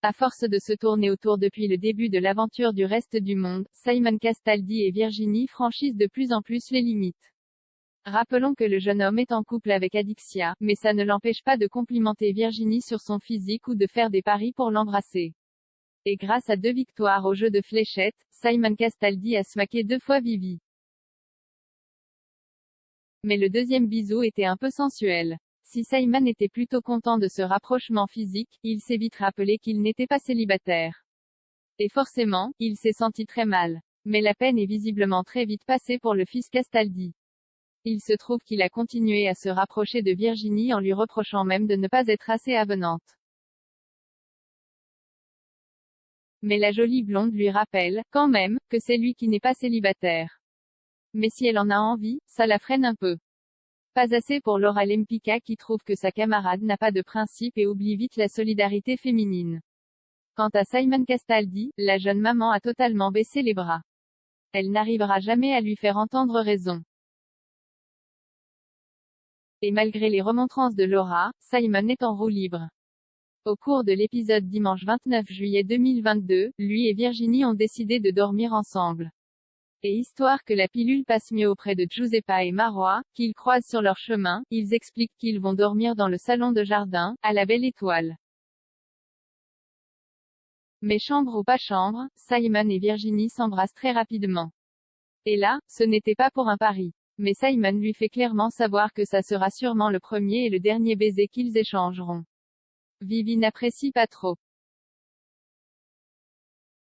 À force de se tourner autour depuis le début de l'aventure du reste du monde, Simon Castaldi et Virginie franchissent de plus en plus les limites. Rappelons que le jeune homme est en couple avec Adixia, mais ça ne l'empêche pas de complimenter Virginie sur son physique ou de faire des paris pour l'embrasser. Et grâce à 2 victoires au jeu de fléchettes, Simon Castaldi a smaqué 2 fois Vivi. Mais le deuxième bisou était un peu sensuel. Si Simon était plutôt content de ce rapprochement physique, il s'est vite rappelé qu'il n'était pas célibataire. Et forcément, il s'est senti très mal. Mais la peine est visiblement très vite passée pour le fils Castaldi. Il se trouve qu'il a continué à se rapprocher de Virginie en lui reprochant même de ne pas être assez avenante. Mais la jolie blonde lui rappelle, quand même, que c'est lui qui n'est pas célibataire. Mais si elle en a envie, ça la freine un peu. Pas assez pour Laura Lempicka qui trouve que sa camarade n'a pas de principe et oublie vite la solidarité féminine. Quant à Simon Castaldi, la jeune maman a totalement baissé les bras. Elle n'arrivera jamais à lui faire entendre raison. Et malgré les remontrances de Laura, Simon est en roue libre. Au cours de l'épisode dimanche 29 juillet 2022, lui et Virginie ont décidé de dormir ensemble. Et histoire que la pilule passe mieux auprès de Giuseppa et Marois, qu'ils croisent sur leur chemin, ils expliquent qu'ils vont dormir dans le salon de jardin, à la Belle Étoile. Mais chambre ou pas chambre, Simon et Virginie s'embrassent très rapidement. Et là, ce n'était pas pour un pari. Mais Simon lui fait clairement savoir que ça sera sûrement le premier et le dernier baiser qu'ils échangeront. Vivi n'apprécie pas trop.